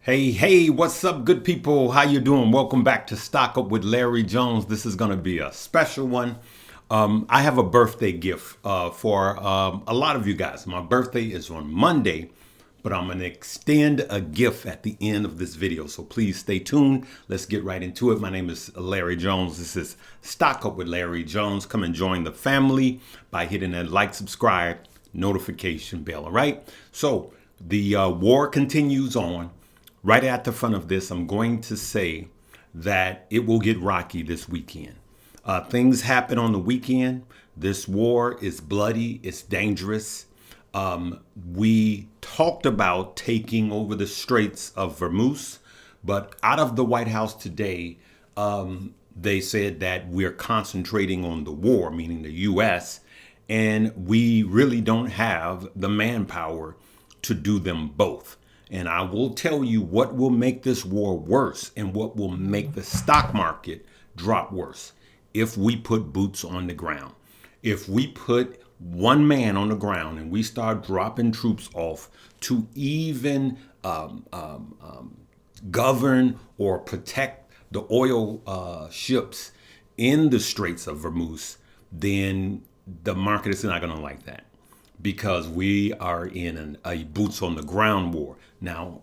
Hey, what's up, good people? How you doing? Welcome back to Stock Up with Larry Jones. This is going to be a special one. I have a birthday gift for a lot of you guys. My birthday is on Monday, but I'm going to extend a gift at the end of this video. So please stay tuned. Let's get right into it. My name is Larry Jones. This is Stock Up with Larry Jones. Come and join the family by hitting that like, subscribe, notification bell. All right. So the war continues on. Right at the front of this, I'm going to say that it will get rocky this weekend. Things happen on the weekend. This war is bloody. It's dangerous. We talked about taking over the Straits of Hormuz, but out of the White House today, they said that we're concentrating on the war, meaning the U.S., and we really don't have the manpower to do them both. And I will tell you what will make this war worse and what will make the stock market drop worse if we put boots on the ground. If we put one man on the ground and we start dropping troops off to even govern or protect the oil ships in the Straits of Hormuz, then the market is not going to like that, because we are in a boots on the ground war. Now,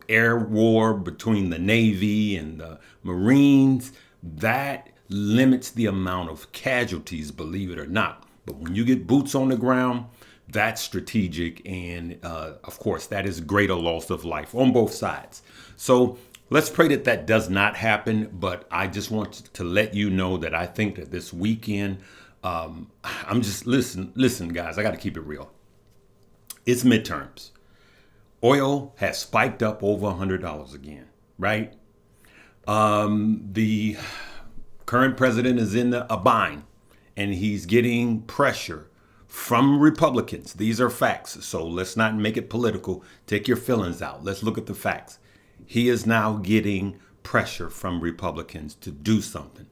air war between the Navy and the Marines, that limits the amount of casualties, believe it or not. But when you get boots on the ground, that's strategic. And of course, that is greater loss of life on both sides. So let's pray that that does not happen. But I just want to let you know that I think that this weekend, listen, guys, I got to keep it real. It's midterms. Oil has spiked up over $100 again, right? The current president is in a bind, and he's getting pressure from Republicans. These are facts, so let's not make it political. Take your feelings out. Let's look at the facts. He is now getting pressure from Republicans to do something.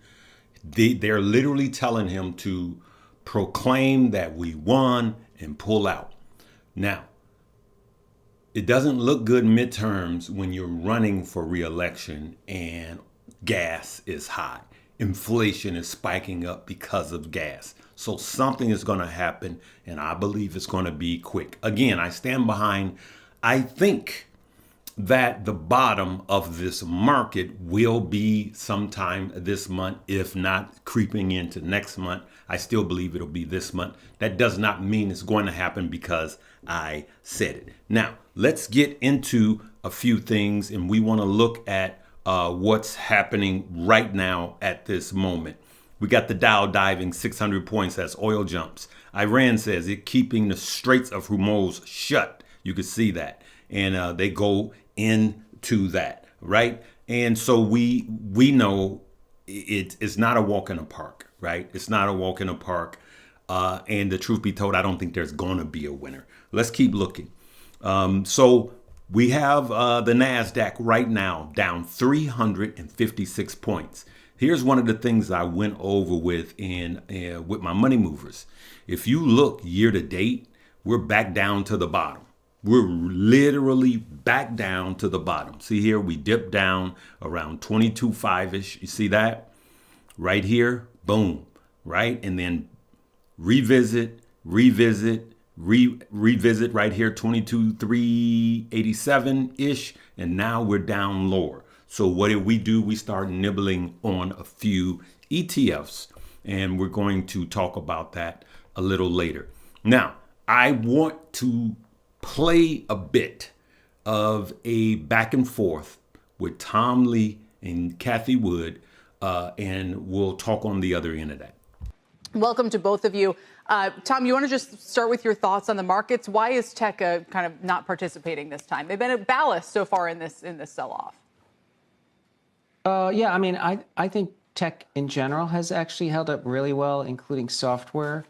They're literally telling him to proclaim that we won and pull out. Now, it doesn't look good midterms when you're running for re-election and gas is high. Inflation is spiking up because of gas. So something is going to happen, and I believe it's going to be quick. Again, I stand behind, I think that the bottom of this market will be sometime this month, if not creeping into next month. I still believe it'll be this month. That does not mean it's going to happen because I said it. Now, let's get into a few things, and we want to look at what's happening right now at this moment. We got the Dow diving 600 points as oil jumps. Iran says it keeping the Straits of Hormuz shut. You can see that. And they go into that, right? And so we know it's not a walk in the park, right? It's not a walk in the park. And the truth be told, I don't think there's going to be a winner. Let's keep looking. So we have the NASDAQ right now down 356 points. Here's one of the things I went over with with my money movers. If you look year to date, we're back down to the bottom. We're literally back down to the bottom. See here, we dipped down around 22.5-ish. You see that? Right here, boom, right? And then revisit right here, 22.387-ish. And now we're down lower. So what did we do? We started nibbling on a few ETFs. And we're going to talk about that a little later. Now, I want to play a bit of a back and forth with Tom Lee and Cathie Wood, and we'll talk on the other end of that. Welcome to both of you. Tom, you want to just start with your thoughts on the markets? Why is tech kind of not participating this time? They've been a ballast so far in this sell-off. Yeah, I mean, I think tech in general has actually held up really well, including software.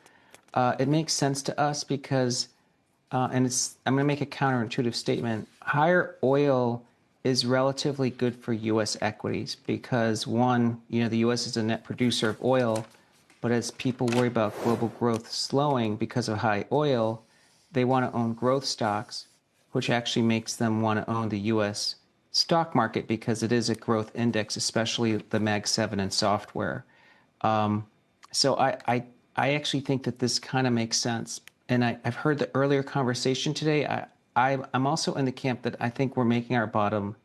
It makes sense to us because I'm going to make a counterintuitive statement. Higher oil is relatively good for U.S. equities because, one, the U.S. is a net producer of oil, but as people worry about global growth slowing because of high oil, they want to own growth stocks, which actually makes them want to own the U.S. stock market because it is a growth index, especially the Mag 7 and software. So I actually think that this kind of makes sense. And I've heard the earlier conversation today. I'm also in the camp that I think we're making our bottom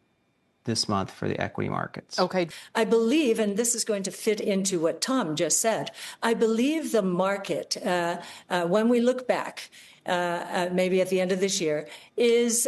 this month for the equity markets. Okay. I believe, and this is going to fit into what Tom just said, I believe the market, when we look back, maybe at the end of this year, is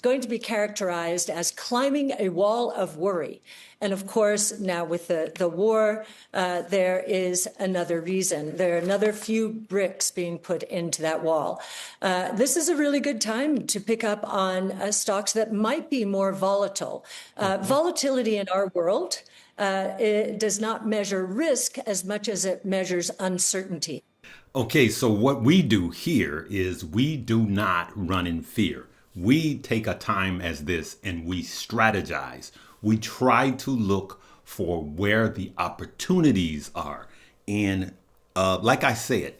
going to be characterized as climbing a wall of worry. And of course, now with the war, there is another reason. There are another few bricks being put into that wall. This is a really good time to pick up on stocks that might be more volatile. Volatility in our world it does not measure risk as much as it measures uncertainty. Okay, so what we do here is we do not run in fear. We take a time as this and we strategize. We try to look for where the opportunities are. And like I said,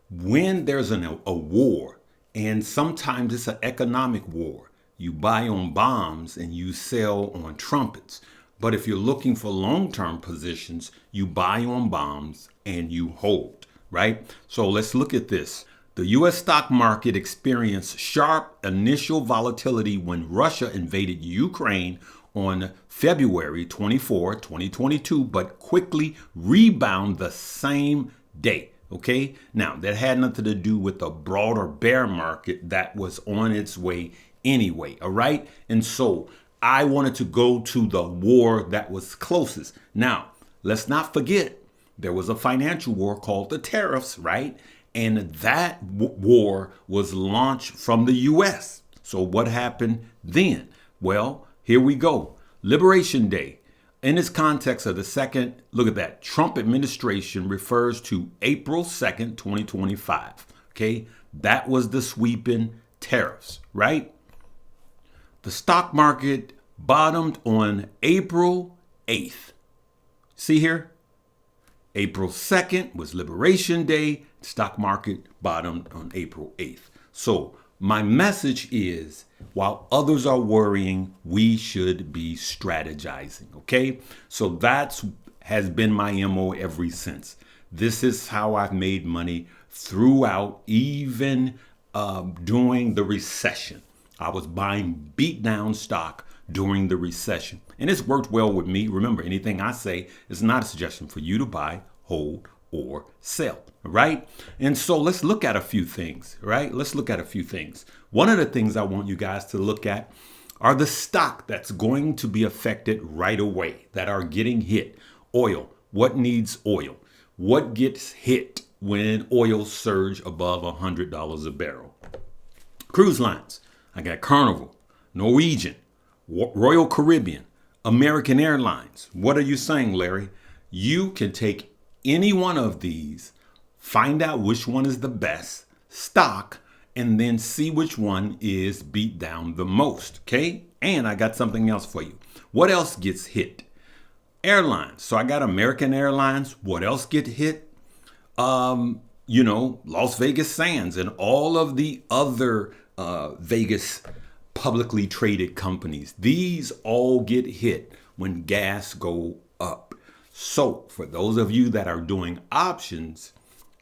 when there's a war, and sometimes it's an economic war, you buy on bombs and you sell on trumpets. But if you're looking for long-term positions, you buy on bombs and you hold, right? So let's look at this. The U.S. stock market experienced sharp initial volatility when Russia invaded Ukraine on February 24, 2022, but quickly rebound the same day. Okay, now that had nothing to do with the broader bear market that was on its way anyway. All right, and so I wanted to go to the war that was closest. Now, let's not forget there was a financial war called the tariffs, right? And that war was launched from the U.S. So what happened then? Well, here we go. Liberation Day. In this context of the second, look at that. Trump administration refers to April 2nd, 2025. Okay. That was the sweeping tariffs, right? The stock market bottomed on April 8th. See here? April 2nd was Liberation Day. Stock market bottomed on April 8th. So my message is, while others are worrying, we should be strategizing, okay? So that's has been my MO ever since. This is how I've made money throughout, even during the recession. I was buying beat down stock during the recession. And it's worked well with me. Remember, anything I say is not a suggestion for you to buy, hold, or sell, right? And so let's look at a few things, right? Let's look at a few things. One of the things I want you guys to look at are the stock that's going to be affected right away, that are getting hit. Oil. What needs oil? What gets hit when oil surge above $100 a barrel? Cruise lines. I got Carnival, Norwegian, Royal Caribbean, American Airlines. What are you saying, Larry? You can take any one of these, find out which one is the best stock, and then see which one is beat down the most, okay? And I got something else for you. What else gets hit? Airlines. So I got American Airlines. What else get hit? Las Vegas Sands and all of the other Vegas publicly traded companies. These all get hit when gas go up. So for those of you that are doing options,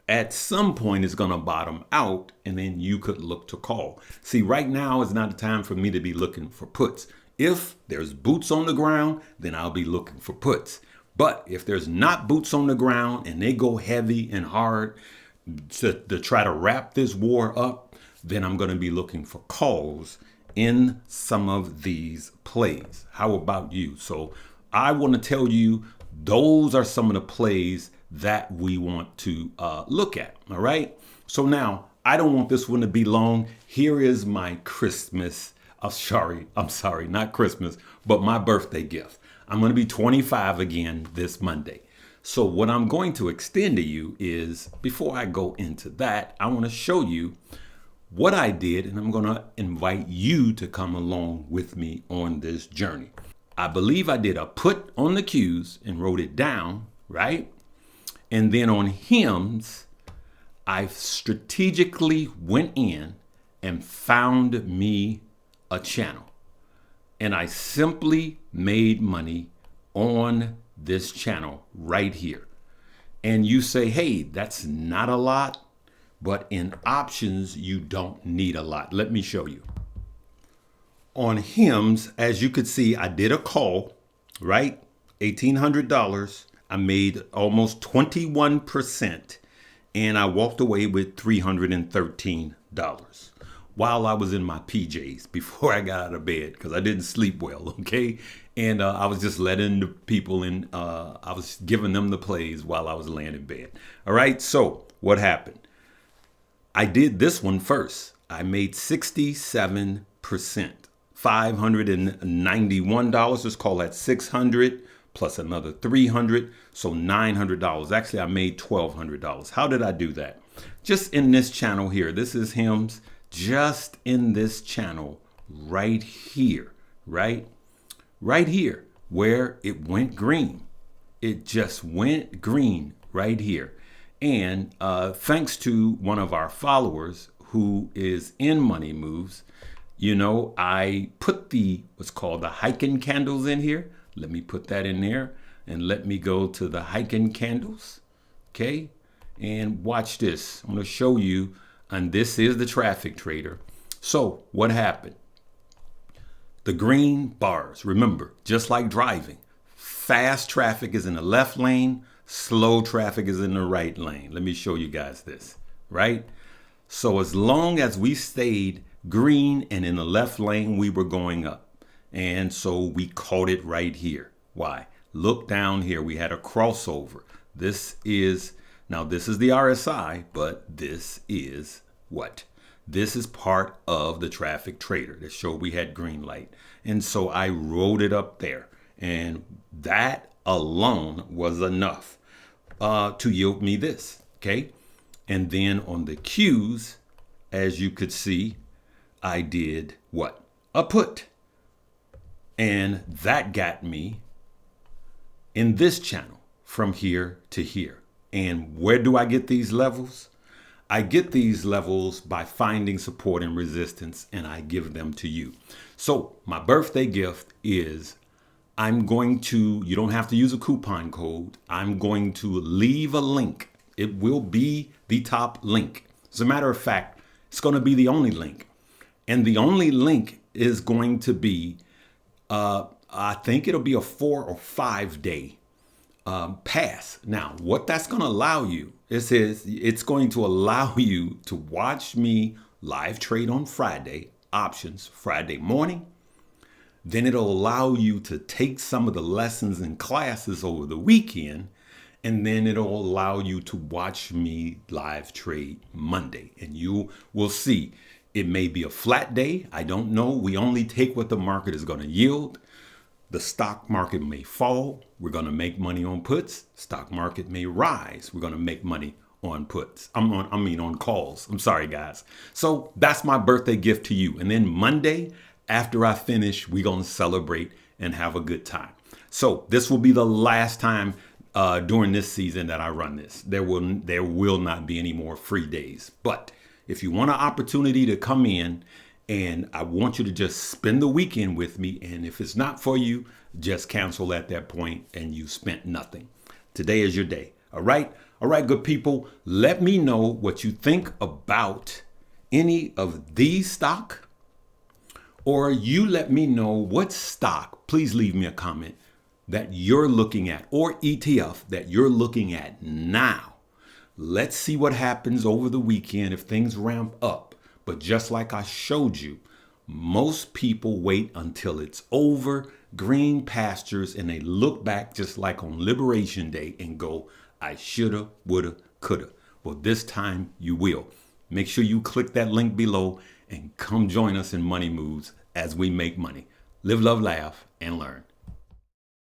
at some point it's going to bottom out and then you could look to call. See, right now is not the time for me to be looking for puts. If there's boots on the ground, then I'll be looking for puts. But if there's not boots on the ground and they go heavy and hard to try to wrap this war up, then I'm going to be looking for calls in some of these plays. How about you? So I want to tell you, those are some of the plays that we want to look at. All right. So now I don't want this one to be long. Here is my Christmas. I'm sorry, not Christmas, but my birthday gift. I'm going to be 25 again this Monday. So what I'm going to extend to you is, before I go into that, I want to show you what I did, and I'm going to invite you to come along with me on this journey. I believe I did a put on the Qs and wrote it down, right? And then on HIMS, I strategically went in and found me a channel. And I simply made money on this channel right here. And you say, hey, that's not a lot, but in options, you don't need a lot. Let me show you. On HIMS, as you could see, I did a call, right? $1,800. I made almost 21%, and I walked away with $313 while I was in my PJs before I got out of bed because I didn't sleep well, okay? And I was just letting the people in, I was giving them the plays while I was laying in bed. All right, so what happened? I did this one first. I made 67%, $591. Let's call that 600 plus another 300, so $900. Actually, I made $1,200. How did I do that? Just in this channel here. This is HIMS. Just in this channel right here, right here, where it went green. It just went green right here. And thanks to one of our followers who is in Money Moves, you know, I put what's called the hiking candles in here. Let me put that in there and let me go to the hiking candles. Okay. And watch this. I'm going to show you. And this is the traffic trader. So what happened? The green bars, remember, just like driving, fast traffic is in the left lane, slow traffic is in the right lane. Let me show you guys this, right? So as long as we stayed green and in the left lane, we were going up. And so we caught it right here. Why? Look down here. We had a crossover. This is the RSI, but this is what? This is part of the traffic trader that showed we had green light. And so I wrote it up there. And that alone was enough to yield me this. Okay. And then on the Qs, as you could see, I did what? A put. And that got me in this channel from here to here. And where do I get these levels? I get these levels by finding support and resistance, and I give them to you. So my birthday gift is you don't have to use a coupon code. I'm going to leave a link. It will be the top link. As a matter of fact, it's going to be the only link. And the only link is going to be, I think it'll be a 4 or 5 day pass. Now, what that's going to allow you, it's going to allow you to watch me live trade on Friday, options Friday morning. Then it'll allow you to take some of the lessons and classes over the weekend. And then it'll allow you to watch me live trade Monday. And you will see it may be a flat day. I don't know. We only take what the market is going to yield. The stock market may fall. We're going to make money on puts. Stock market may rise. We're going to make money on puts. On calls. I'm sorry, guys. So that's my birthday gift to you. And then Monday, after I finish, we're going to celebrate and have a good time. So this will be the last time during this season that I run this. There will not be any more free days. But if you want an opportunity to come in, and I want you to just spend the weekend with me. And if it's not for you, just cancel at that point and you spent nothing. Today is your day. All right. All right, good people. Let me know what you think about any of these stock, or you let me know what stock, please leave me a comment, that you're looking at, or ETF that you're looking at now. Let's see what happens over the weekend if things ramp up. But just like I showed you, most people wait until it's over, green pastures, and they look back just like on Liberation Day and go, I shoulda, woulda, coulda. Well, this time you will. Make sure you click that link below and come join us in Money Moves as we make money. Live, love, laugh, and learn.